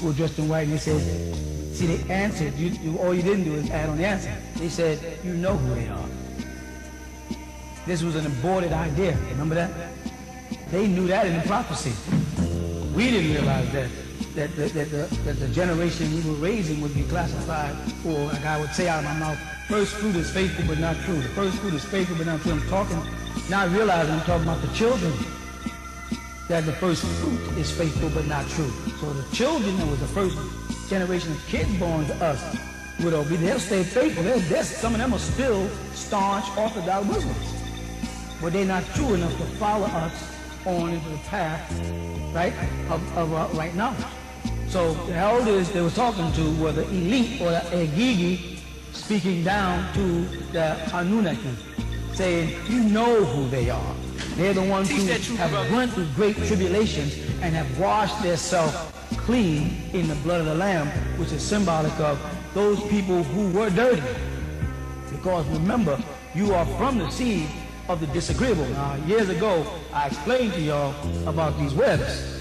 people dressed in white, and they said, see, they answered, all you didn't do is add on the answer. They said, you know who they are. This was an aborted idea, remember that? They knew that in the prophecy. We didn't realize that the generation we were raising would be classified, or like I would say out of my mouth, first fruit is faithful but not true. The first fruit is faithful but not true. I'm talking, not realizing I'm talking about the children, that the first fruit is faithful but not true. So the children that was the first generation of kids born to us would obey. They'll stay faithful. Some of them are still staunch Orthodox Muslims, but they're not true enough to follow us on into the path, right, of right knowledge. So the elders they were talking to were the elite, or the Egigi, speaking down to the Anunnaki, saying, you know who they are. They're the ones who have went through great tribulations and have washed themselves clean in the blood of the Lamb, which is symbolic of those people who were dirty. Because remember, you are from the seed of the disagreeable. Now, years ago, I explained to y'all about these webs.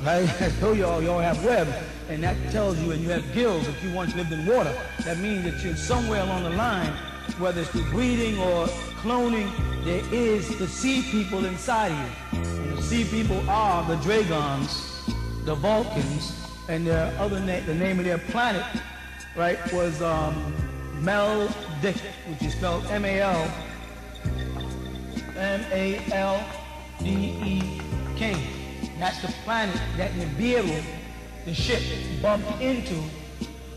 Right? I told y'all have webs, and that tells you, and you have gills if you once lived in water. That means that you're somewhere along the line, whether it's through breeding or cloning, there is the sea people inside of you. And the sea people are the Dragons, the Vulcans, and their other name, the name of their planet, right, was Maldek, which is spelled M-A-L-D-E-K. That's the planet that Nibiru, the ship, bumped into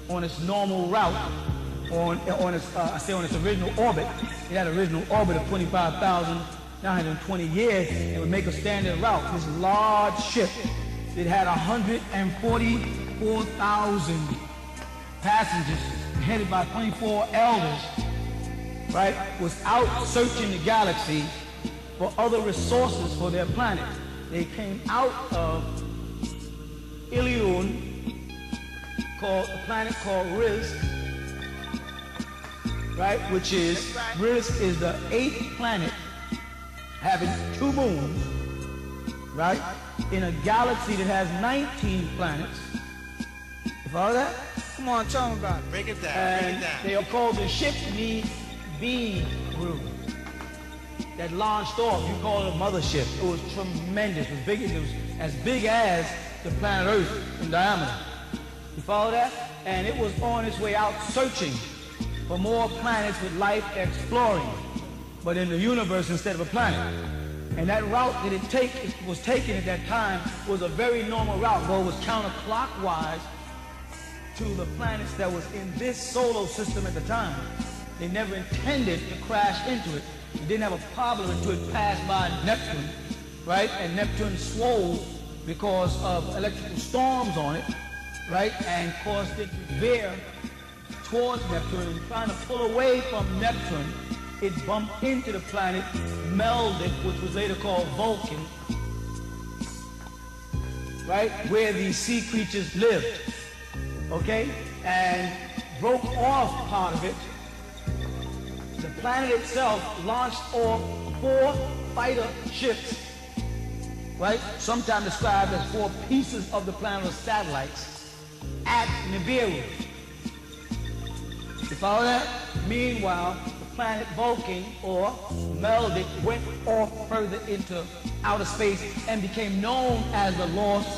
on its normal route, on its original orbit. It had an original orbit of 25,920 years. It would make a standard route. This large ship, it had 144,000 passengers, headed by 24 elders, right, was out searching the galaxy for other resources for their planet. They came out of Ilion, a planet called Riz, right, which is, Riz is the 8th planet, having 2 moons, right, in a galaxy that has 19 planets. You follow that? Come on, tell me about it. Break it down, and break it down. They are called the ship Nibiru that launched off. You call it a mothership. It was tremendous. It was big. It was as big as the planet Earth in diameter. You follow that? And it was on its way out searching for more planets with life, exploring, but in the universe instead of a planet. And that route that it was taken at that time was a very normal route, though it was counterclockwise to the planets that was in this solar system at the time. They never intended to crash into it. It didn't have a problem until it passed by Neptune, right? And Neptune swole because of electrical storms on it, right? And caused it to veer towards Neptune. And trying to pull away from Neptune, it bumped into the planet Maldek, which was later called Vulcan, right? Where these sea creatures lived, okay? And broke off part of it. The planet itself launched off 4 fighter ships, right? Sometimes described as 4 pieces of the planet of satellites at Nibiru. You follow that? Meanwhile, the planet Vulcan, or Maldek, went off further into outer space and became known as the Lost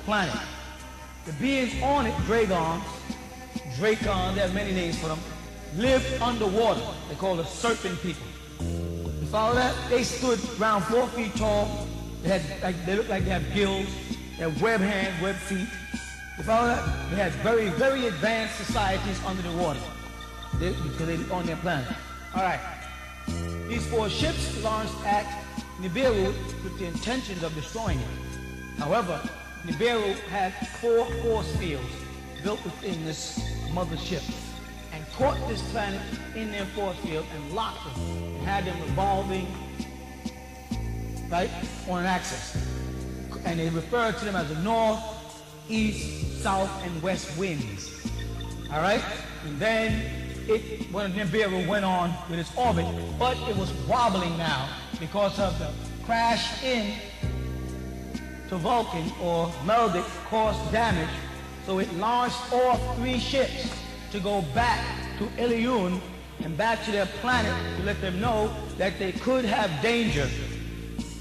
Planet. The beings on it, Dragons, there are many names for them, lived underwater. They called the serpent people. You follow that? They stood around 4 feet tall. They looked like they had gills. They had web hands, web feet. You follow that? They had very, very advanced societies under the water because they were on their planet. All right. These 4 ships launched at Nibiru with the intentions of destroying it. However, Nibiru had 4 force fields built within this mothership, and caught this planet in their force field and locked them, and had them revolving, right, on an axis. And they referred to them as the north, east, south, and west winds. All right? And then when Nibiru went on with its orbit, but it was wobbling now because of the crash in to Vulcan, or Maldek, caused damage So it launched all 3 ships to go back to Ilion and back to their planet to let them know that they could have danger,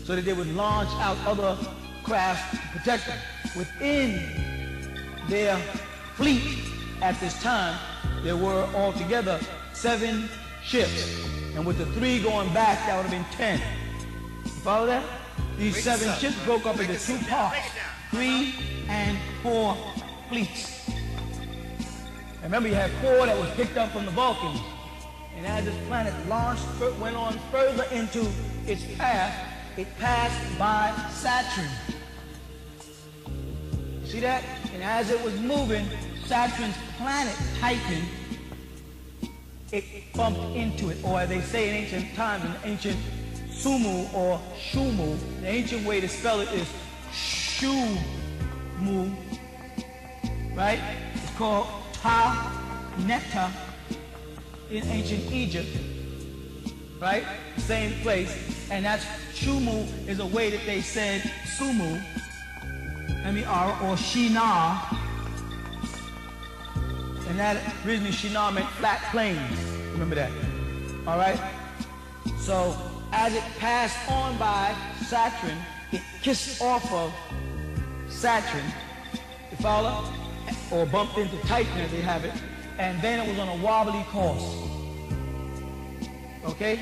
so that they would launch out other crafts to protect them. Within their fleet at this time, there were altogether 7 ships. And with the 3 going back, that would have been 10. You follow that? These 7 ships broke up into 2 parts, 3 and 4 fleets. And remember, you had 4 that was picked up from the Vulcans. And as this planet launched, went on further into its path, it passed by Saturn. You see that? And as it was moving, Saturn's planet Titan, it bumped into it, or as they say in ancient times, in ancient Sumu or Shumu, the ancient way to spell it is Shumu, right? It's called Ta-Neta in ancient Egypt, right? Same place, and that's Shumu is a way that they said Sumu, M-E-R, or Shinar, and that originally Shinar meant flat plains. Remember that, all right? So as it passed on by Saturn, it kissed off of Saturn, you follow? Or bumped into Titan as they have it, and then it was on a wobbly course. Okay?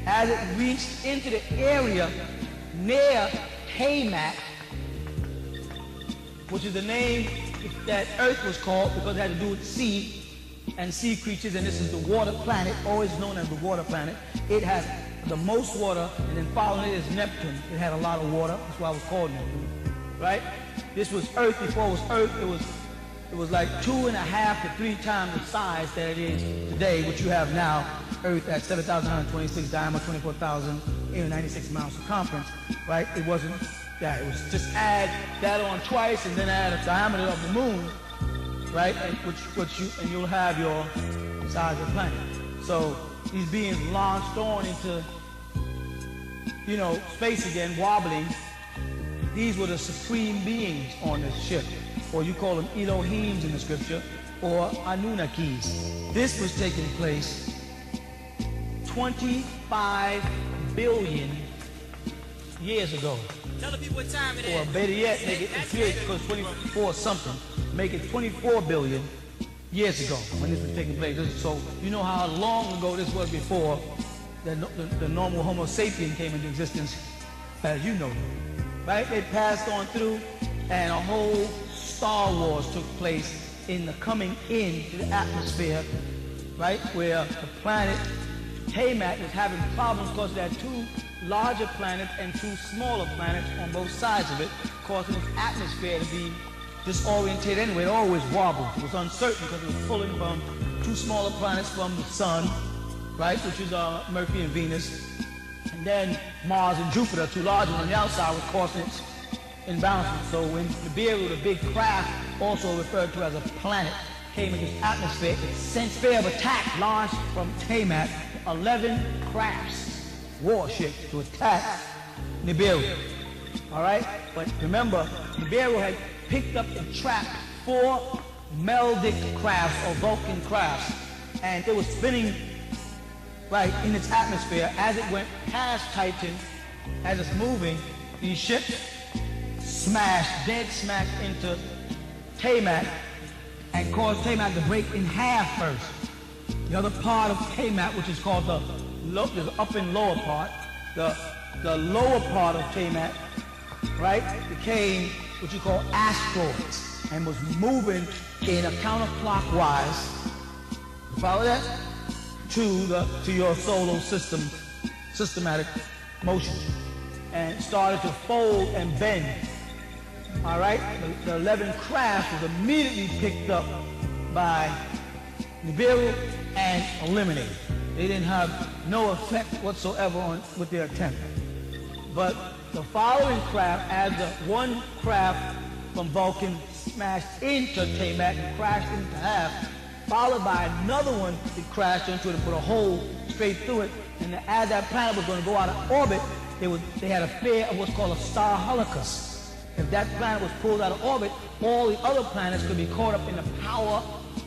As it reached into the area near Haymak, which is the name that Earth was called because it had to do with sea and sea creatures, and this is the water planet, always known as the water planet. It has the most water, and then following it is Neptune. It had a lot of water, that's why it was called Neptune, right? This was Earth. Before it was Earth, it was like 2.5 to 3 times the size that it is today, which you have now. Earth at 7,126 diameter, 24,896 miles circumference, right? It wasn't that. It was just add that on twice and then add a diameter of the moon, right? And you'll have your size of the planet. So these beings launched on into, space again, wobbling. These were the supreme beings on this ship, or you call them Elohims in the scripture, or Anunnakis. This was taking place 25 billion years ago. Tell the people what time it is. Or better yet, make it, because 24 something, make it 24 billion years ago when this was taking place. So you know how long ago this was before the normal Homo sapien came into existence, as you know, right? They passed on through, and a whole Star Wars took place in the coming into the atmosphere, right? Where the planet Haymak was having problems because it had 2 larger planets and 2 smaller planets on both sides of it, causing its atmosphere to be disoriented anyway. It always wobbled. It was uncertain because it was pulling from 2 smaller planets from the sun, right, which is Mercury and Venus, and then Mars and Jupiter, 2 larger on the outside, was causing its imbalances. So when Nibiru, the big craft, also referred to as a planet, came into its atmosphere, its sphere of attack launched from Haymak 11 crafts, warships, to attack Nibiru. All right? But remember, Nibiru had picked up and trapped 4 Meldic crafts or Vulcan crafts, and it was spinning right in its atmosphere as it went past Titan. As it's moving, these ships dead smash into Haymak and caused Haymak to break in half first. The other part of Haymak, which is called the upper and lower part, the lower part of Haymak, right, became what you call asteroids and was moving in a counterclockwise, follow that, to your solar system, systematic motion, and started to fold and bend. All right, the 11 craft was immediately picked up by Nibiru and eliminated. They didn't have no effect whatsoever with their attempt. But the following craft, as the one craft from Vulcan smashed into Haymak and crashed into half, followed by another one that crashed into it and put a hole straight through it. And as that planet was going to go out of orbit, they had a fear of what's called a star holocaust. If that planet was pulled out of orbit, all the other planets could be caught up in the power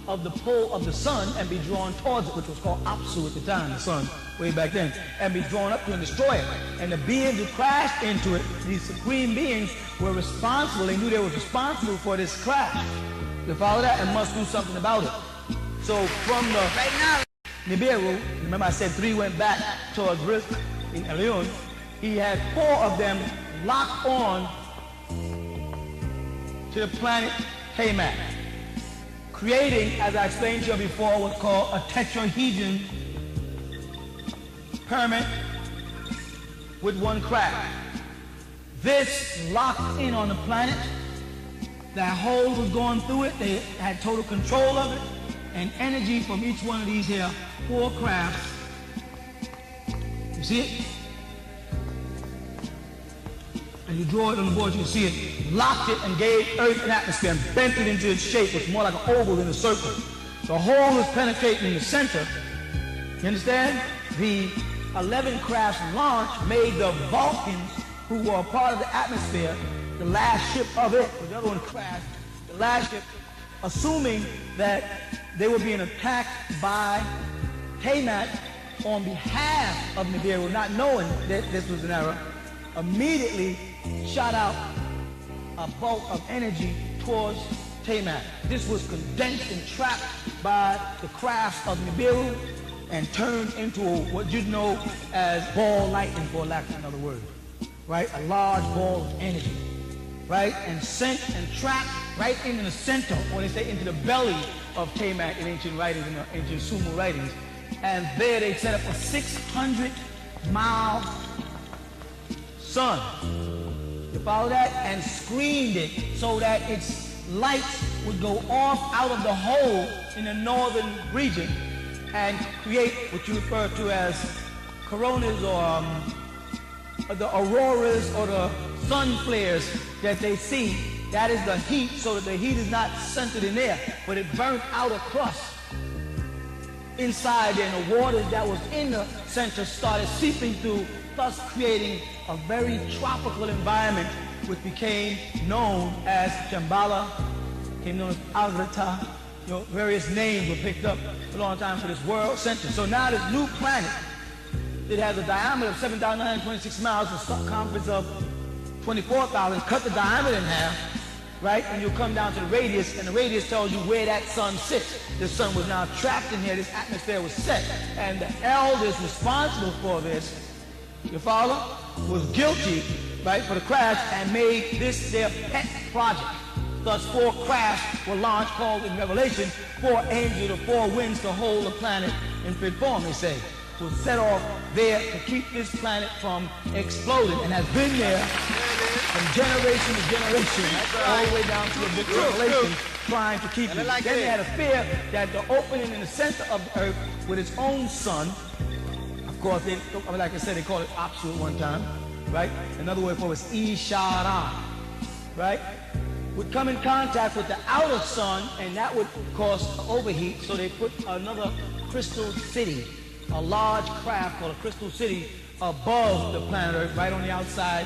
of the pull of the sun and be drawn towards it, which was called Apsu at the time, the sun, way back then, and be drawn up to and destroy it. And the beings who crashed into it, these supreme beings, were responsible. They knew they were responsible for this crash. You follow that? And must do something about it. So from the Nibiru, remember I said 3 went back towards Risk in Elion, he had 4 of them locked on to the planet Haymak, creating, as I explained to you before, what's called a tetrahedron pyramid with one crack. This locked in on the planet. That hole was going through it. They had total control of it, and energy from each one of these here 4 crafts. You see it? And you draw it on the board, you can see it. Locked it and gave Earth an atmosphere and bent it into its shape. It's more like an oval than a circle. The hole is penetrating in the center. You understand? The 11 crafts launched made the Vulcans, who were a part of the atmosphere, the last ship of it, the other one crashed, the last ship, assuming that they were being attacked by Haymak on behalf of Nibiru, not knowing that this was an error, immediately shot out a bolt of energy towards Haymak. This was condensed and trapped by the crafts of Nibiru and turned into what you'd know as ball lightning, for lack of another word, right? A large ball of energy, right? And sent and trapped right into the center, or they say into the belly of Haymak in ancient writings, in the ancient Sumer writings. And there they set up a 600-mile sun. You follow that? And screened it so that its lights would go off out of the hole in the northern region and create what you refer to as coronas, or the auroras, or the sun flares that they see. That is the heat, so that the heat is not centered in there, but it burnt out a crust inside there, and the waters that was in the center started seeping through, thus creating a very tropical environment, which became known as Shambhala, became known as Agrata. You know, various names were picked up a long time for this world center. So now this new planet, it has a diameter of 7,926 miles, a circumference of 24,000. Cut the diameter in half, right? And you'll come down to the radius, and the radius tells you where that sun sits. The sun was now trapped in here. This atmosphere was set. And the elders responsible for this, you follow, was guilty, right, for the crash, and made this their pet project. Thus 4 crafts were launched, called in Revelation 4 angels of 4 winds to hold the planet in fit form, they say. Was set off there to keep this planet from exploding, and has been there from generation to generation, all the way down to the book of Revelation, trying to keep it. Then they had a fear that the opening in the center of the earth with its own sun, of course, they, like I said, they called it Apsu at one time, right? Another word for it was Ishara, right? Would come in contact with the outer sun, and that would cause overheat, so they put another crystal city, a large craft called a crystal city, above the planet Earth, right on the outside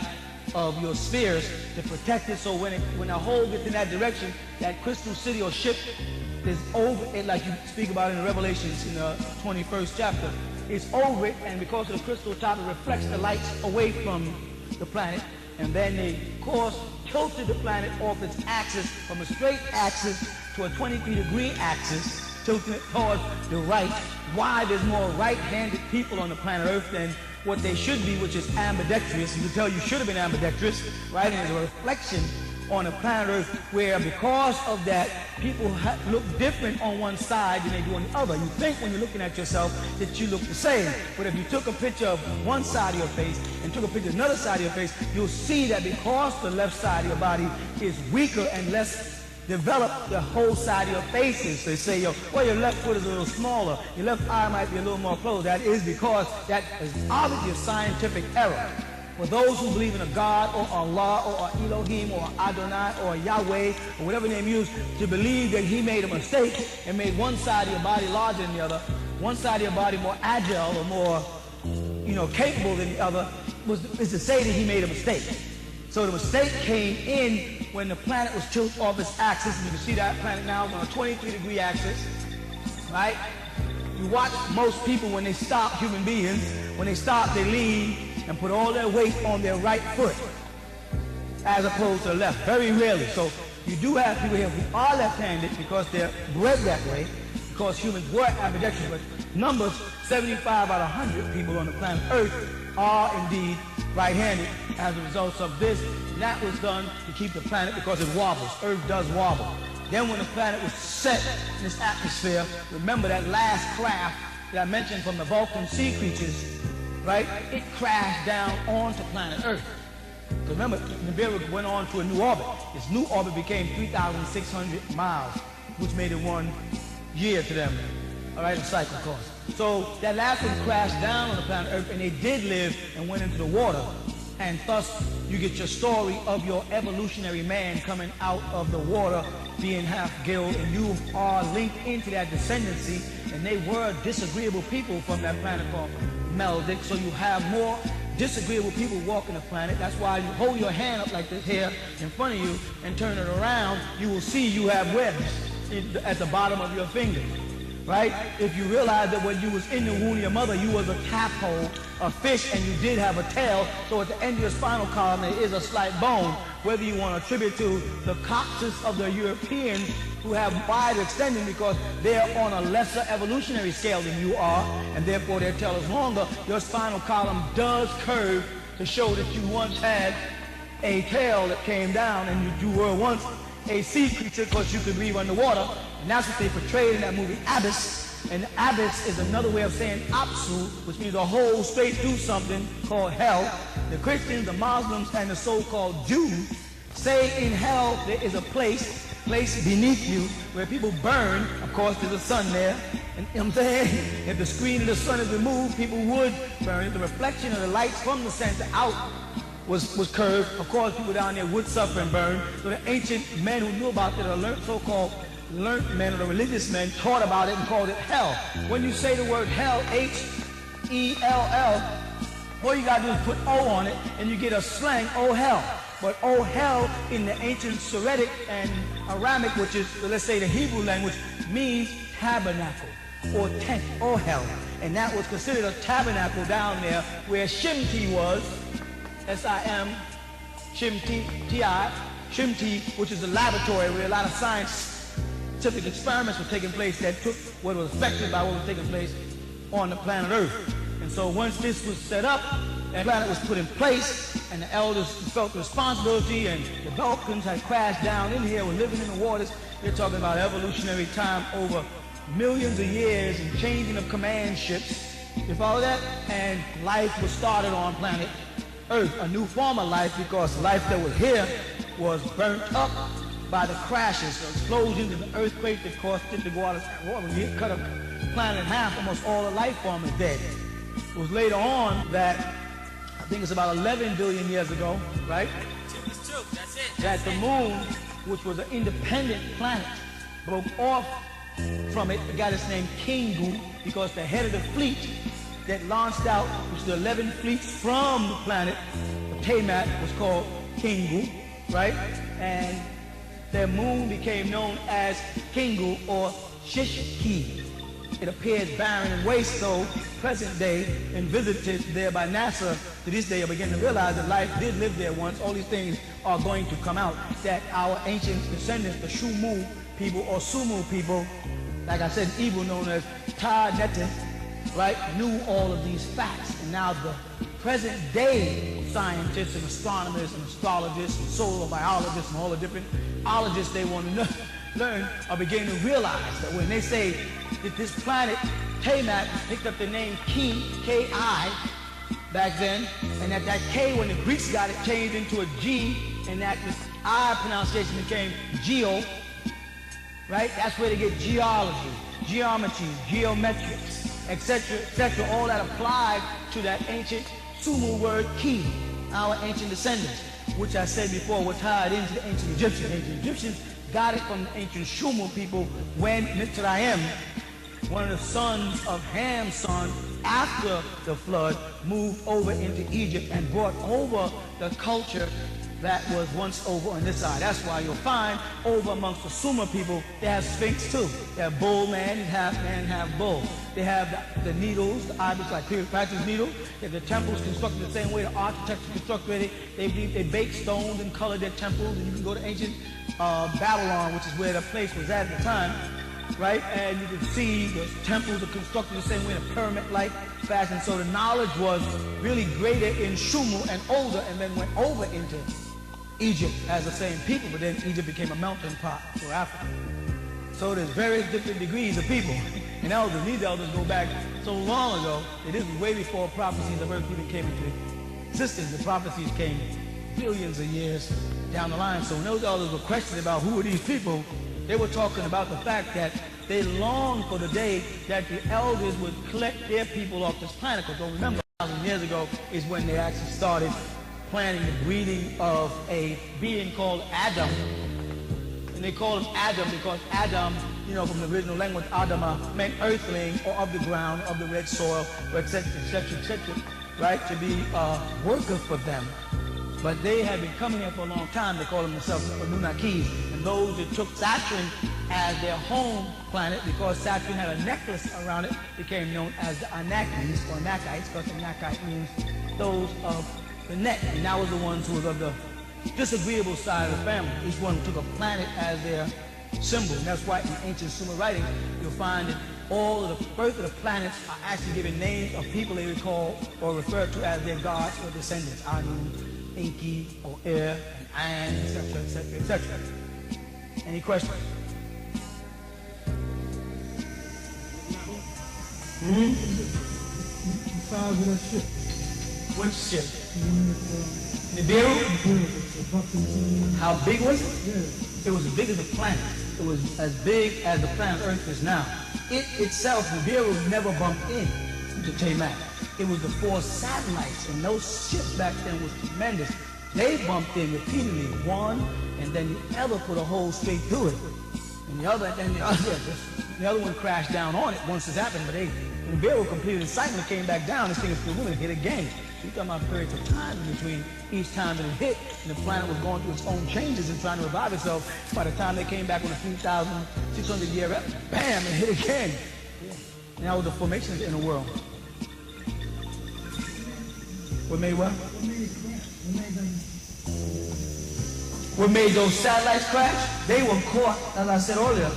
of your spheres, to protect it, so when a hole gets in that direction, that crystal city or ship is over it, like you speak about in the Revelations in the 21st chapter. It's over it, and because of the crystal top, it reflects the lights away from the planet, and then they, of course, tilted the planet off its axis from a straight axis to a 23-degree axis, tilting it towards the right. Why? There's more right-handed people on the planet Earth than what they should be, which is ambidextrous. You can tell you should have been ambidextrous, right? And there's a reflection on the planet Earth where, because of that, people look different on one side than they do on the other. You think when you're looking at yourself that you look the same, but if you took a picture of one side of your face and took a picture of another side of your face, you'll see that because the left side of your body is weaker and less developed, the whole side of your face is. So they say, well, your left foot is a little smaller, your left eye might be a little more closed. That is because that is obviously a scientific error. For those who believe in a God, or Allah, or Elohim, or Adonai, or Yahweh, or whatever name you use, to believe that he made a mistake and made one side of your body larger than the other, one side of your body more agile or more, capable than the other, is to say that he made a mistake. So the mistake came in when the planet was tilted off its axis. And you can see that planet now on a 23-degree axis, right? You watch most people when they stop, human beings, when they stop, they lean and put all their weight on their right foot as opposed to the left, very rarely. So you do have people here who are left-handed because they're bred that way, because humans were ambidextrous, but numbers, 75 out of 100 people on the planet Earth are indeed right-handed as a result of this. And that was done to keep the planet because it wobbles. Earth does wobble. Then when the planet was set in its atmosphere, remember that last craft that I mentioned from the Vulcan sea creatures, right? It crashed down onto planet Earth. So remember, Nibiru went on to a new orbit. This new orbit became 3,600 miles, which made it 1 year to them. All right, a cycle course. So that last one crashed down on the planet Earth, and they did live and went into the water. And thus, you get your story of your evolutionary man coming out of the water, being half gill, and you are linked into that descendancy. And they were disagreeable people from that planet called Meldic. So you have more disagreeable people walking the planet. That's why you hold your hand up like this here in front of you and turn it around. You will see you have webs at the bottom of your finger, right? If you realize that when you was in the womb of your mother, you was a tadpole, a fish, and you did have a tail. So at the end of your spinal column, there is a slight bone. Whether you want to attribute to the coccyx of the Europeans who have wide extending because they're on a lesser evolutionary scale than you are, and therefore their tail is longer, your spinal column does curve to show that you once had a tail that came down, and you were once a sea creature because you could breathe underwater. And that's what they portrayed in that movie Abyss. And Abyss is another way of saying Apsu, which means a hole straight through something called hell. The Christians, the Muslims, and the so-called Jews say in hell there is a place beneath you where people burn. Of course, there's a sun there. And you know what I'm saying? If the screen of the sun is removed, people would burn. If the reflection of the light from the center out was curved, of course, people down there would suffer and burn. So the ancient men who knew about it, the so-called learned men or the religious men, taught about it and called it hell. When you say the word hell, H-E-L-L, all you gotta do is put O on it and you get a slang, oh hell. But oh hell in the ancient Syriac and Aramic, which is, let's say, the Hebrew language, means tabernacle or tent, oh hell. And that was considered a tabernacle down there where Shimti was, S-I-M, Shimti, T-I, Shimti, which is a laboratory where a lot of scientific experiments were taking place that took what was affected by what was taking place on the planet Earth. And so once this was set up, the planet was put in place, and the elders felt the responsibility, and the Vulcans had crashed down in here, were living in the waters. They're talking about evolutionary time over millions of years and changing of command ships. You follow that? And life was started on planet Earth, a new form of life, because life that was here was burnt up by the crashes, the explosions, and the earthquake that caused it to go out of water. When you cut a planet in half, almost all the life form is dead. It was later on that, I think it's about 11 billion years ago, right? That the moon, which was an independent planet, broke off from it. It got its name Kingu because the head of the fleet that launched out, which was 11 fleets from the planet, Tiamat, was called Kingu, right? And their moon became known as Kingu or Shishki. It appears barren and waste, so present day, and visited there by NASA, to this day I begin to realize that life did live there once. All these things are going to come out, that our ancient descendants, the Shumu people or Sumu people, like I said, evil known as Ta-Netin, right, knew all of these facts. And now the present day scientists and astronomers and astrologists and solar biologists and all the different ologists they want to learn are beginning to realize that when they say that this planet, Tiamat, picked up the name Ki, K-I, back then, and that K, when the Greeks got it, changed into a G, and that this I pronunciation became Geo, right? That's where they get geology, geometry, geometrics, etc., all that applied to that ancient Sumu word Ki, our ancient descendants, which I said before were tied into the ancient Egyptians. Ancient Egyptians got it from the ancient Shumu people when Mitzrayim, one of the sons of Ham's son, after the flood, moved over into Egypt and brought over the culture that was once over on this side. That's why you'll find over amongst the Sumer people, they have sphinx too. They have bull man, half bull. They have the needles, the objects like Cleopatra's needle. They have the temples constructed the same way the architects constructed it. They bake stones and color their temples. And you can go to ancient Babylon, which is where the place was at the time, right? And you can see the temples are constructed the same way in a pyramid-like fashion. So the knowledge was really greater in Sumer and older, and then went over into Egypt as the same people, but then Egypt became a melting pot for Africa. So there's various different degrees of people. And elders, these elders go back so long ago that this was way before prophecies of earth even came into existence. The prophecies came billions of years down the line. So when those elders were questioning about who are these people, they were talking about the fact that they longed for the day that the elders would collect their people off this planet. Because don't remember, 1,000 years ago is when they actually started planning the breeding of a being called Adam. And they call him Adam because Adam, you know, from the original language, Adama meant earthling or of the ground, of the red soil, etc., etc., etc., right, to be a worker for them. But they had been coming here for a long time. They called themselves the Anunnakis. And those that took Saturn as their home planet, because Saturn had a necklace around it, became known as the Anakis or Anakites, because Anakite means those of the neck. And that was the ones who was of the disagreeable side of the family. Each one took a planet as their symbol. And that's why in ancient Sumer writings, you'll find that all of the birth of the planets are actually given names of people they would call or refer to as their gods or descendants. Anu, Enki, or Er, and An, etc., etc., etc. Any questions? The size of that ship. Which ship? Nibiru? How big was it? Yeah. It was as big as the planet. It was as big as the planet Earth is now. It itself, Nibiru, never bumped into Tamak. It was the 4 satellites, and those ships back then was tremendous. They bumped in repeatedly, one, and then the other put a hole straight through it. And the other one crashed down on it once it happened, but when Nibiru completed its cycle and came back down, this thing is still moving and hit again. So you're talking about periods of time in between each time that it hit, and the planet was going through its own changes and trying to revive itself. By the time they came back with a few 1,600 year, bam, it hit again. And that was the formations in the world. What made what? What made those satellites crash? They were caught, as I said earlier,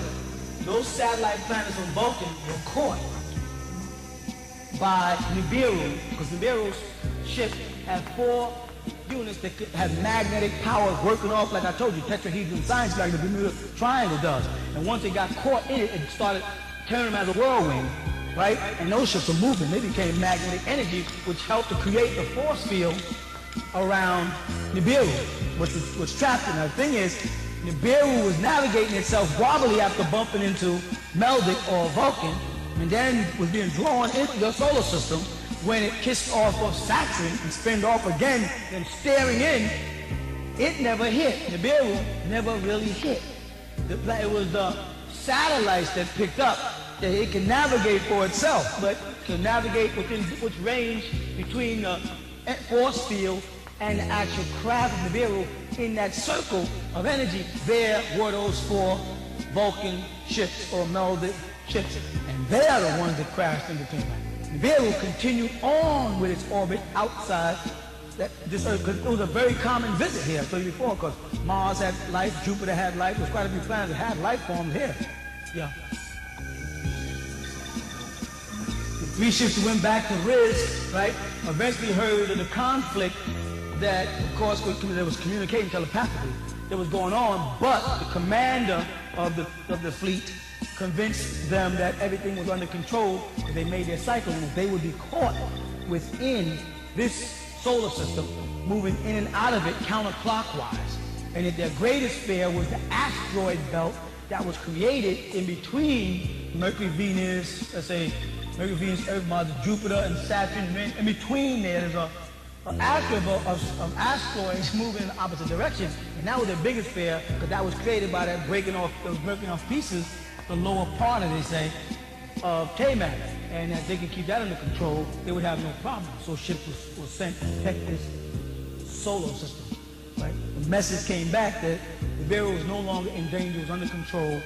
those satellite planets on Vulcan were caught by Nibiru, because Nibiru's ship had 4 units that could have magnetic power working off, like I told you, tetrahedron science, like the Bermuda Triangle does. And once they got caught in it, it started turning them as a whirlwind, right? And those ships were moving. They became magnetic energy, which helped to create the force field around Nibiru, which was trapped in. Now, the thing is, Nibiru was navigating itself wobbly after bumping into Meldic or Vulcan, and then was being drawn into the solar system when it kissed off of Saturn and spun off again, then staring in. It never hit. Nibiru never really hit. It was the satellites that picked up that it can navigate for itself, but can navigate within which range between the force field and the actual craft of Nibiru in that circle of energy. There were those 4 Vulcan ships or Meldic ships, and they are the ones that crashed into Tamak. Nibiru continued on with its orbit outside this Earth, because it was a very common visit here. I told you before, because Mars had life, Jupiter had life, there's quite a few planets that had life forms here. Yeah. The 3 ships went back to Riz, right? Eventually heard of the conflict that, of course, there was communicating telepathically that was going on, but the commander of the fleet convinced them that everything was under control because they made their cycle, and they would be caught within this solar system, moving in and out of it counterclockwise. And that their greatest fear was the asteroid belt that was created in between Mercury, Venus, let's say Mercury, Venus, Earth, Mars, Jupiter, and Saturn. In between there's an asteroid belt of asteroids moving in the opposite directions. And that was their biggest fear, because that was created by that breaking off pieces, the lower part, as they say, of Tamak. And if they could keep that under control, they would have no problem. So ships was sent to protect this solar system. But right? The message came back that Nibiru was no longer in danger, was under control,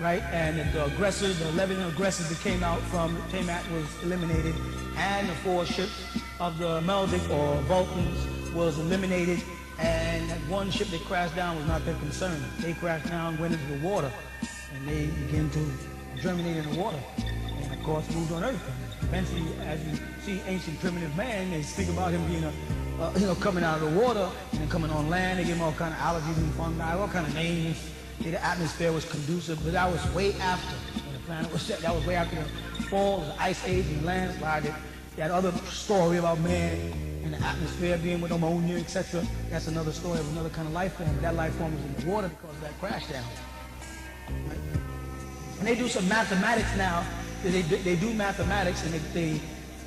right? And that the aggressors, the 11 aggressors that came out from Tiamat was eliminated, and the 4 ships of the Meldic or Vulcans was eliminated, and that one ship that crashed down was not their concern. They crashed down, went into the water, and they began to germinate in the water, and of course moved on Earth. Eventually, as you see ancient primitive man, they speak about him being coming out of the water and then coming on land. They give him all kind of allergies and fungi, all kind of names. The atmosphere was conducive, but that was way after when the planet was set. That was way after the fall of the ice age and the landslide. That other story about man and the atmosphere being with ammonia, etc. That's another story of another kind of life form. But that life form was in the water because of that crash down. Right? And they do some mathematics now. They do mathematics, and they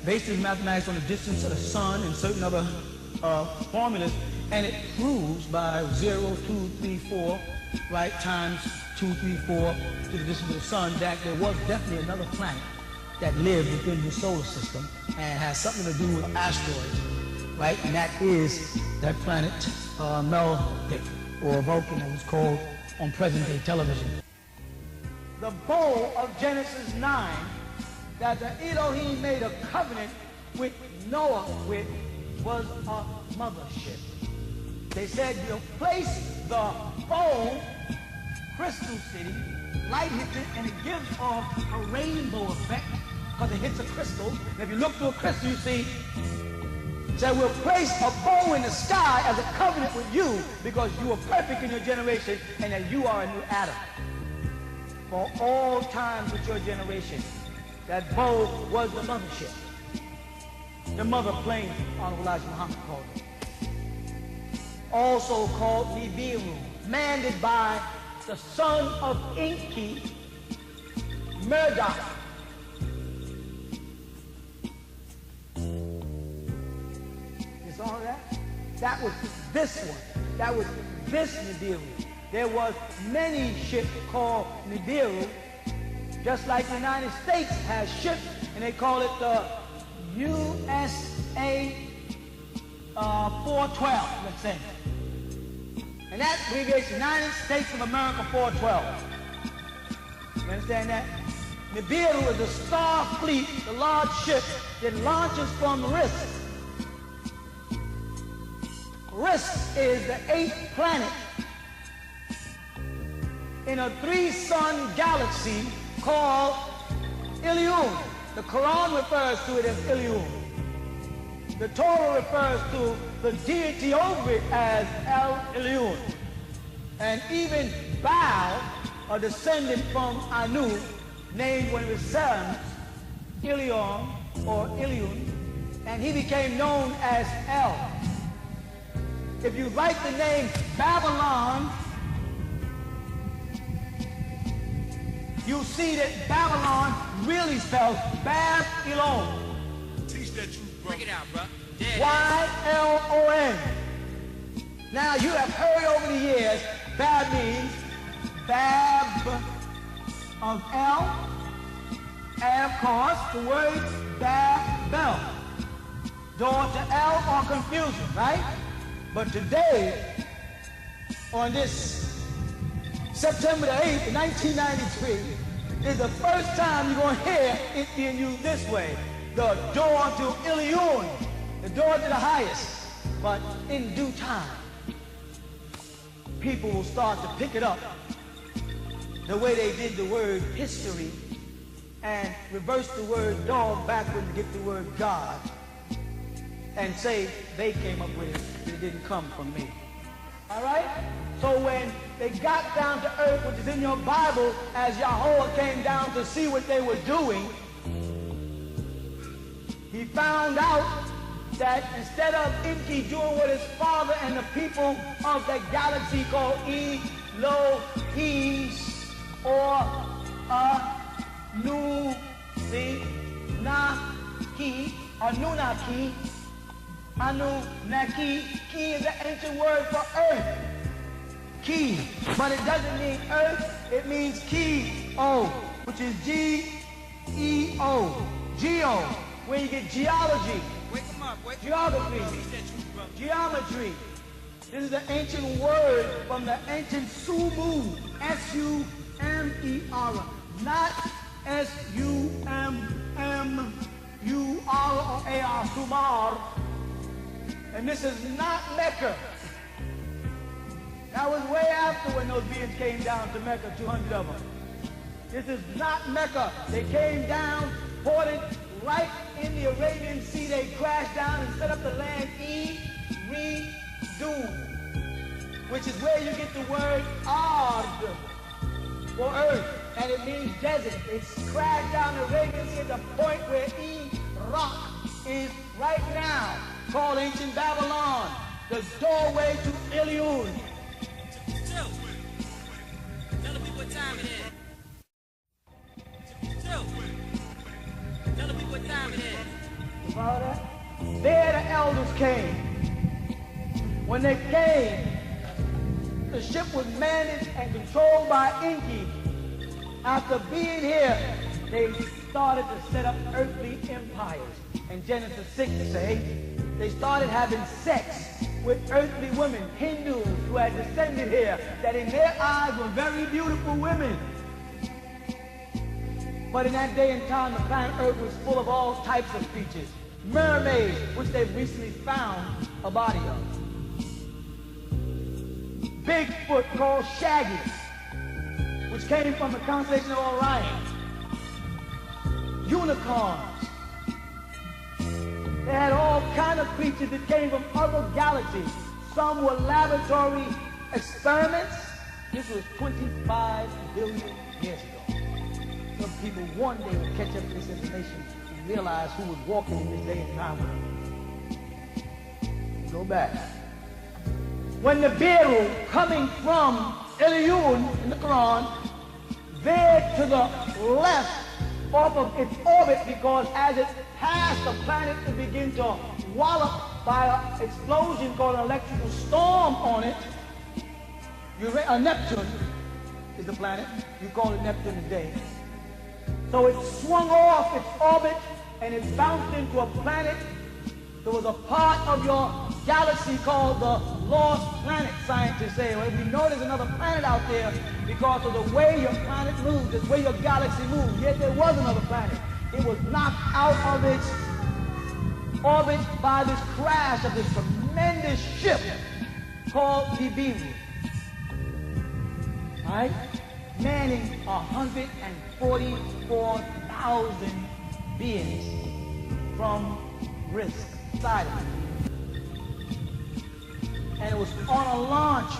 base these mathematics on the distance of the sun and certain other formulas, and it proves by 0, 2, 3, 4, right, times 2, 3, 4 to the distance of the sun that there was definitely another planet that lived within the solar system and has something to do with asteroids, right? And that is that planet Meldic, or Vulcan as it's called on present-day television. The bowl of Genesis 9 that the Elohim made a covenant with Noah with was a mothership. They said you'll place the bowl, Crystal City, light hits it, and it gives off a rainbow effect because it hits a crystal. And if you look through a crystal, you see, so we'll place a bow in the sky as a covenant with you because you are perfect in your generation and that you are a new Adam. For all times with your generation, that bow was the mothership. The mother plane, Honorable Elijah Muhammad called it. Also called Nibiru, manned by the son of Enki, Murdoch. You saw that? That was this one. That was this Nibiru. There was many ships called Nibiru, just like the United States has ships, and they call it the USA 412, let's say. And that abbreviates United States of America 412. You understand that? Nibiru is a star fleet, the large ship that launches from Risk. Risk is the 8th planet in a 3-sun galaxy called Ilium. The Quran refers to it as Ilium. The Torah refers to the deity over it as El Elyon. And even Baal, a descendant from Anu, named one of his sons, Ilion or Ilion, and he became known as El. If you write the name Babylon, you see that Babylon really spells Bab-Elon. Teach that truth, bro. Bring it out, bro. Y-L-O-N. Now, you have heard over the years, Bab means Bab of El, and of course, the word Babel. Door to El or confusion, right? But today, on this September the 8th, 1993, is the first time you're going to hear it being used this way. The door to Ilion, the door to the highest. But in due time, people will start to pick it up the way they did the word history and reverse the word dog backward and get the word God and say they came up with it, it didn't come from me. All right? So when they got down to earth, which is in your Bible, as Yahweh came down to see what they were doing, he found out that instead of Enki doing what his father and the people of that galaxy called Elohim or Anunnaki, ki is an ancient word for earth. Ki, but it doesn't mean earth, it means Ki-O, which is G-E-O, Geo, where you get geology, Wake him up, wake him geography, up. Teach that truth, bro. geometry, This is the ancient word from the ancient Sumer, S-U-M-E-R, not S-U-M-M-U-R or A-R, Sumar. And this is not Mecca. That was way after when those beings came down to Mecca, 200 of them. This is not Mecca. They came down, ported right in the Arabian Sea. They crashed down and set up the land Eridu, which is where you get the word Ard for earth, and it means desert. It's crashed down the Arabian Sea at the point where Iraq is right now, called ancient Babylon, the doorway to Ilion. Chill. Tell the people what time it is. Chill. Tell the people what time it is. You follow that? There the elders came. When they came, the ship was manned and controlled by Enki. After being here, they started to set up earthly empires. In Genesis 6 say, they started having sex with earthly women, Hindus who had descended here, that in their eyes were very beautiful women. But in that day and time, the planet Earth was full of all types of creatures. Mermaids, which they've recently found a body of. Bigfoot called Shaggy, which came from the constellation of Orion. Unicorns. They had all kind of creatures that came from other galaxies. Some were laboratory experiments. This was 25 billion years ago. Some people one day will catch up to this information and realize who was walking in this day and time with them. Go back. When Nibiru, coming from Ilion in the Quran, veered to the left off of its orbit, because as it passed the planet, it began to wallop by an explosion called an electrical storm on it. Neptune is the planet. You call it Neptune today. So it swung off its orbit and it bounced into a planet. There was a part of your galaxy called the lost planet, scientists say. Well, we know there's another planet out there because of the way your planet moves, the way your galaxy moves. Yet there was another planet. It was knocked out of its orbit by this crash of this tremendous ship called Nibiru. All right? Manning 144,000 beings from risk side of it. And it was on a launch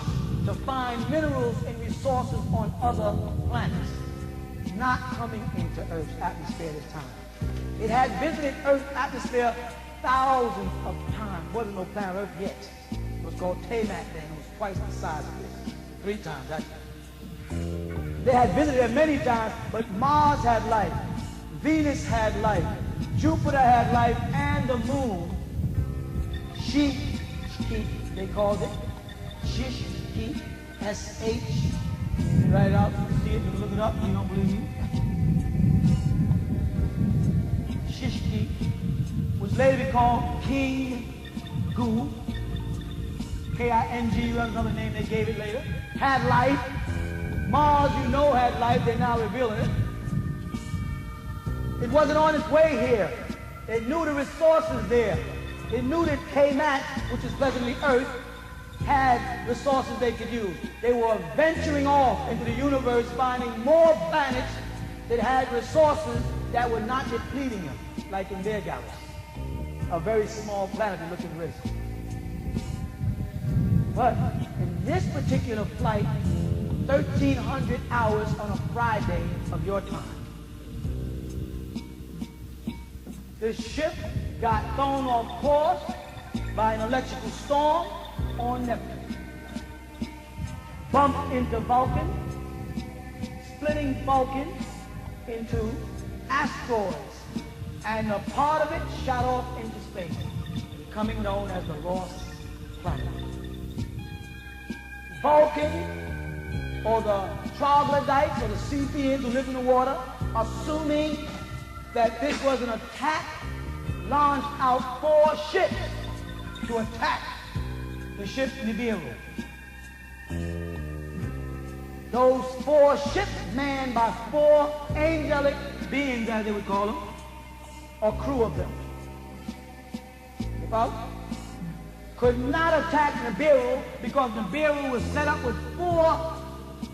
to find minerals and resources on other planets, not coming into Earth's atmosphere this time. It had visited Earth's atmosphere thousands of times. Wasn't no planet Earth yet. It was called Tamat then. It was twice the size of this. 3 times, actually. They had visited it many times, but Mars had life, Venus had life, Jupiter had life, and the moon. Shishki, they called it. Shishki, S-H. You write it out, you see it, you look it up, you don't believe me. Shishki was later to be called King Gu. K-I-N-G, that's another name they gave it later. Had life. Mars, you know, had life. They're now revealing it. It wasn't on its way here. It knew the resources there. It knew that Kamat, which is presently Earth, had resources they could use. They were venturing off into the universe, finding more planets that had resources that were not depleting them, like in their galaxy. A very small planet that looked at risk. But in this particular flight, 1,300 hours on a Friday of your time, the ship got thrown off course by an electrical storm on Neptune. Bumped into Vulcan, splitting Vulcan into asteroids, and a part of it shot off into space, becoming known as the lost planet. Vulcan, or the troglodytes, or the sea beings who live in the water, assuming that this was an attack, launched out 4 ships to attack the ship Nibiru. Those 4 ships manned by 4 angelic beings, as they would call them, or crew of them, could not attack Nibiru because Nibiru was set up with 4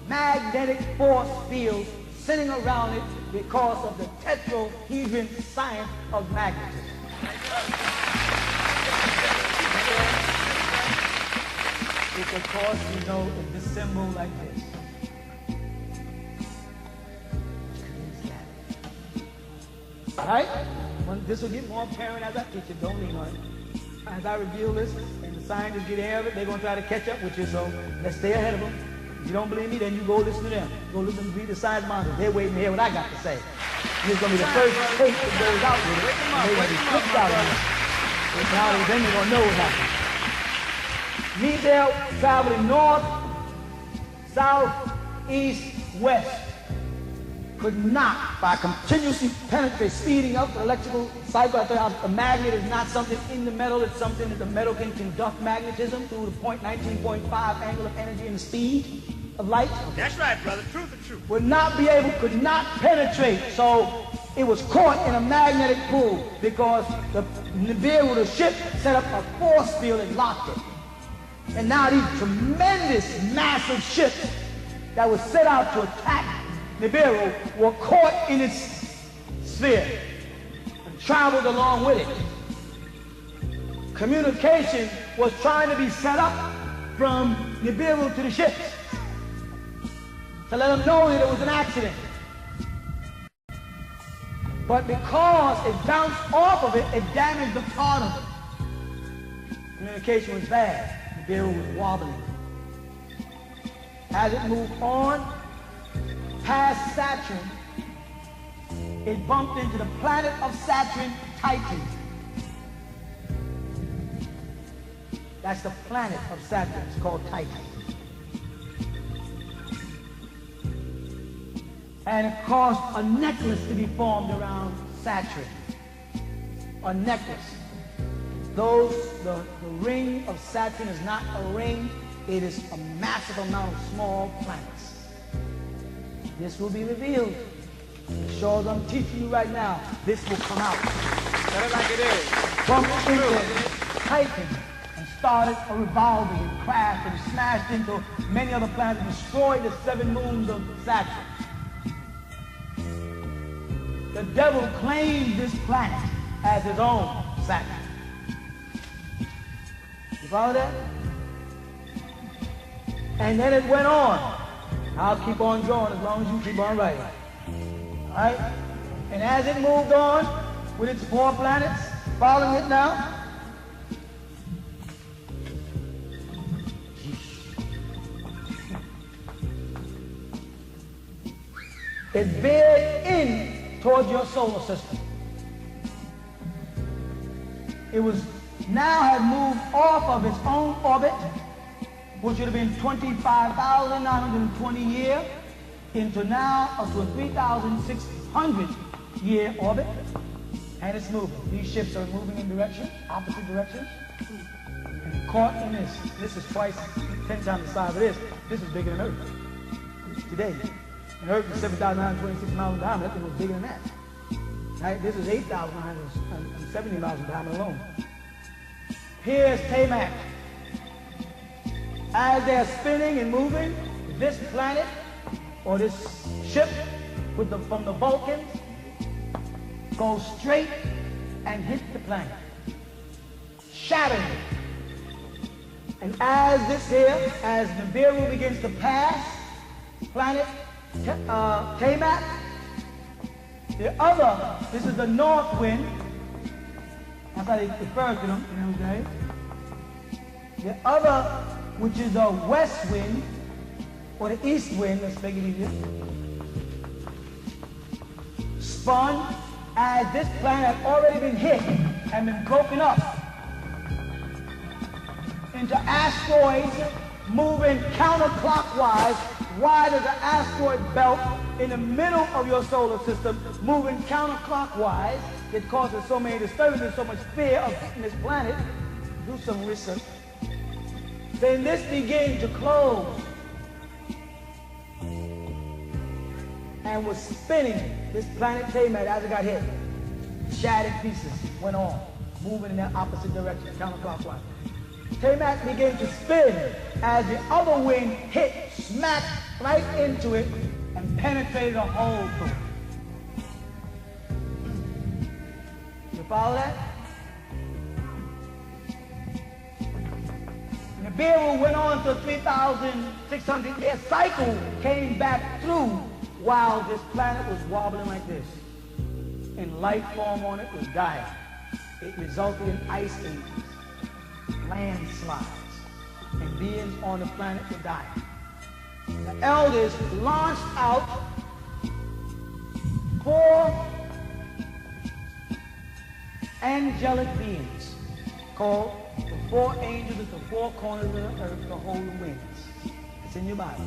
magnetic force fields sitting around it because of the tetrahedron science of magnetism. It's of course, you know, this symbol like this. Right? This will get more apparent as I teach it. Don't lean on it. As I reveal this, and the scientists get ahead of it, they're going to try to catch up with you, so let's stay ahead of them. If you don't believe me, then you go listen to them. Go listen to read the science monitors. They're waiting to hear what I got to say. This is going to be the first tape that goes out with it. And they're going to be flipped out of it. Then they're going to know what's happening. Me there traveling north, south, east, west, could not, by continuously penetrate, speeding up the electrical cycle. I thought a magnet is not something in the metal, it's something that the metal can conduct magnetism through the 19.5 angle of energy and the speed of light. That's right, brother. Truth or truth. Could not penetrate. So it was caught in a magnetic pull because the Nibiru, the ship, set up a force field and locked it. And now these tremendous, massive ships that were set out to attack Nibiru were caught in its sphere and traveled along with it. Communication was trying to be set up from Nibiru to the ships to let them know that it was an accident. But because it bounced off of it, it damaged the part of it. Communication was bad. Nibiru was wobbling. As it moved on, past Saturn, it bumped into the planet of Saturn, Titan. That's the planet of Saturn. It's called Titan. And it caused a necklace to be formed around Saturn. A necklace. The ring of Saturn is not a ring. It is a massive amount of small planets. This will be revealed. As sure as I'm teaching you right now, this will come out. Tell it like it is. Bumped into Titan and started a revolving and crashed and smashed into many other planets and destroyed the 7 moons of Saturn. The devil claimed this planet as his own Saturn. You follow that? And then it went on. I'll keep on going as long as you keep on writing. All right? And as it moved on with its 4 planets, following it now, it veered in towards your solar system. It was now had moved off of its own orbit, which would have been 25,920 years, into now up to a 3,600 year orbit, and it's moving. These ships are moving in opposite directions, and caught in this. This is twice, 10 times the size of this. This is bigger than Earth today. And Earth is 7,926 miles in diameter. That thing was bigger than that. Right? This is 8,970 miles in diameter alone. Here's Tamak. As they're spinning and moving, this planet or this ship from the Vulcans goes straight and hits the planet, shattering it. And as this here, as Nibiru begins to pass planet Tamak, this is the north wind. That's how they refer to them in those days. The other, which is the west wind, or the east wind, let's make it easier, spun as this planet had already been hit and been broken up into asteroids moving counterclockwise. Why does the asteroid belt in the middle of your solar system moving counterclockwise? It causes so many disturbances, so much fear of hitting this planet. Do some research. Then this began to close and was spinning this planet Tamat as it got hit. Shattered pieces went on, moving in the opposite direction, counterclockwise. Tamat began to spin as the other wing hit, smacked right into it, and penetrated a hole through it. You follow that? Nibiru went on to 3,600. Their cycle came back through while this planet was wobbling like this. And life form on it was dying. It resulted in ice ages, landslides, and beings on the planet were dying. The elders launched out 4 angelic beings called the 4 angels at the 4 corners of the earth to hold the winds. It's in your Bible.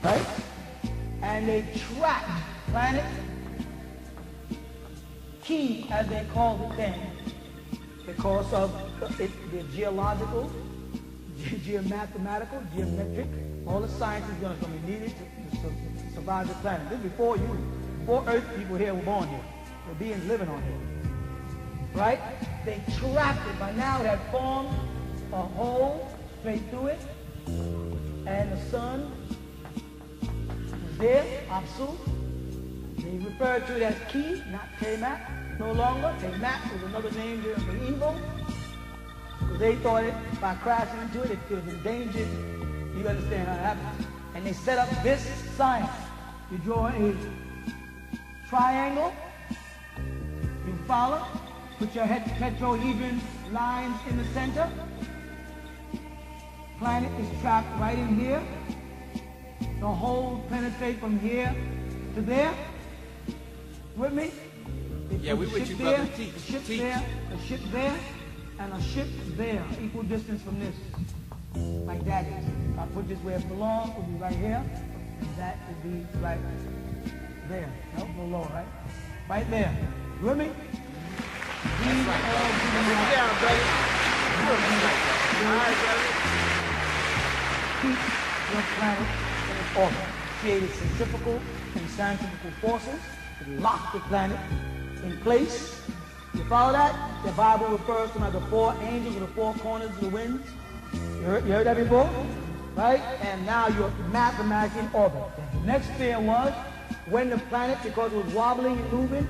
Right? And they tracked planet Key, as they called it then, because of the geological, geomathematical, geometric, all the science is going to be needed to survive the planet. This is before Earth people here were born here. The beings living on here. Right? They trapped it. By now it had formed a hole straight through it. And the sun was there, Apsu. They referred to it as Ki, not Tamat, no longer. Tamat was another name there for evil. Because they thought it, by crashing into it, it could have endangered. You understand how it happened. And they set up this science. You draw a triangle, you follow, put your tetrahedron lines in the center. Planet is trapped right in here. The hole penetrates from here to there. With me? Yeah, we with you, brother. Teach. A ship there, a ship there, and a ship there. Equal distance from this. Like that is. If I put this where it belongs, it would be right here. And that would be right there. Nope, no lower, right? Right there. You with me? That's right, brother. Sit down, brother. All right, brother. Keep your planet in its orbit. Created centrifugal and centrifugal forces to lock the planet in place. You follow that? The Bible refers to them as the 4 angels of the 4 corners of the winds. You heard that before? Right? And now you're mathematically in orbit. The next fear was when the planet, because it was wobbling and moving,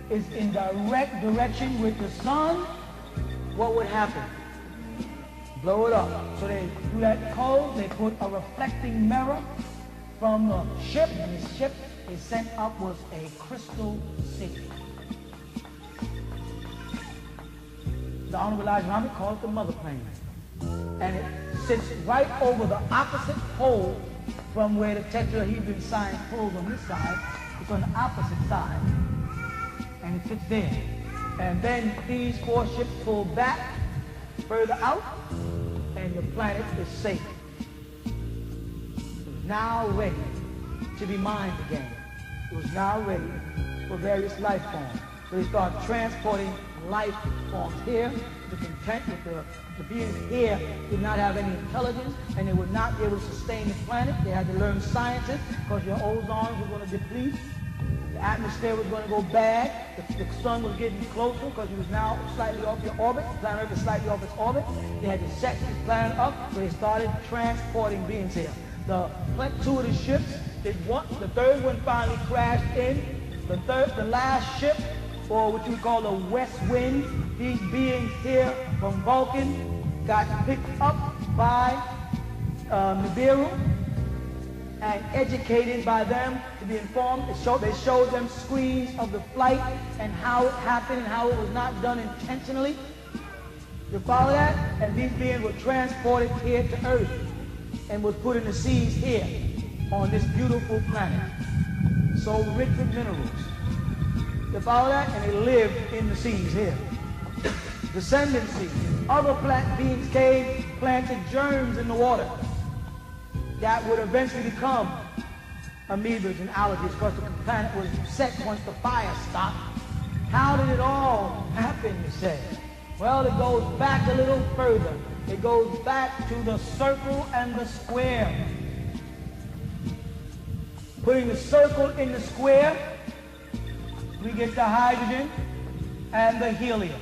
is in direct direction with the sun, what would happen? Blow it up. So they, through that code, they put a reflecting mirror from the ship, and the ship they sent up was a crystal city. The Honorable Elijah Muhammad called it the mother plane. And it sits right over the opposite pole from where the tetrahedron sign pulls on this side. It's on the opposite side. And it sits there. And then these 4 ships pull back further out, and the planet is safe. It's now ready to be mined again. It was now ready for various life forms. So they started transporting life forms here. To content with the beings here did not have any intelligence, and they would not be able to sustain the planet. They had to learn sciences because your ozone was going to deplete. The atmosphere was going to go bad. The sun was getting closer because it was now slightly off your orbit. The planet Earth is slightly off its orbit. They had to set the planet up, so they started transporting beings here. 2 of the ships did one. The third one finally crashed in. The last ship, or what you call the west wind, these beings here from Vulcan got picked up by Nibiru and educated by them to be informed. They showed them screens of the flight and how it happened and how it was not done intentionally. You follow that? And these beings were transported here to Earth and was put in the seas here on this beautiful planet, so rich with minerals. You follow that? And they lived in the seas here. Descendancy. Other plant beings came, planted germs in the water that would eventually become amoebas and algae because the planet was set once the fire stopped. How did it all happen, you say? Well, it goes back a little further. It goes back to the circle and the square. Putting the circle in the square, we get the hydrogen and the helium.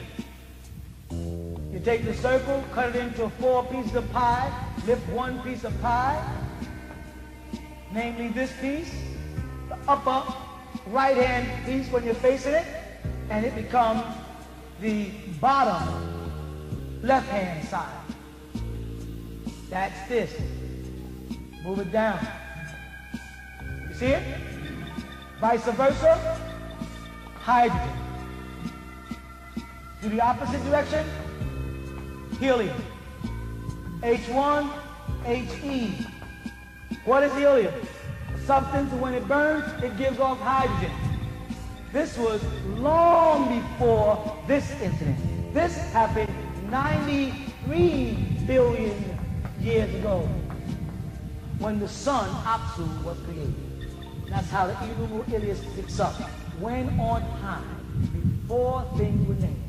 You take the circle, cut it into 4 pieces of pie, lift one piece of pie, namely this piece, the upper right-hand piece when you're facing it, and it becomes the bottom left-hand side. That's this. Move it down. You see it? Vice versa, hydrogen. Do the opposite direction, helium. H1, He. What is helium? A substance, when it burns, it gives off hydrogen. This was long before this incident. This happened 93 billion years ago when the sun, Apsu, was created. That's how the Enuma Elias picks up. When on high, before things were named.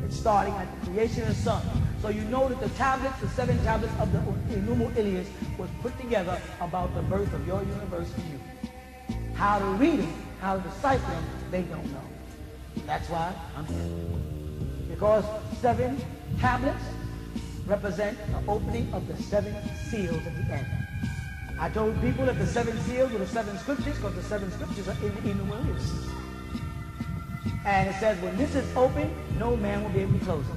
It's starting at the creation of the sun. So you know that the tablets, the 7 tablets of the Enuma Elias was put together about the birth of your universe and you. How to read them, how to decipher them, they don't know. That's why I'm here. Because 7 tablets represent the opening of the 7 seals at the end. I told people that the 7 seals were the 7 scriptures because the 7 scriptures are in the Enuma Elias. And it says when this is open, no man will be able to close it.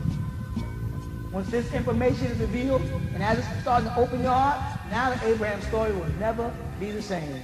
Once this information is revealed, and as it's starting to open your heart, now the Abraham story will never be the same.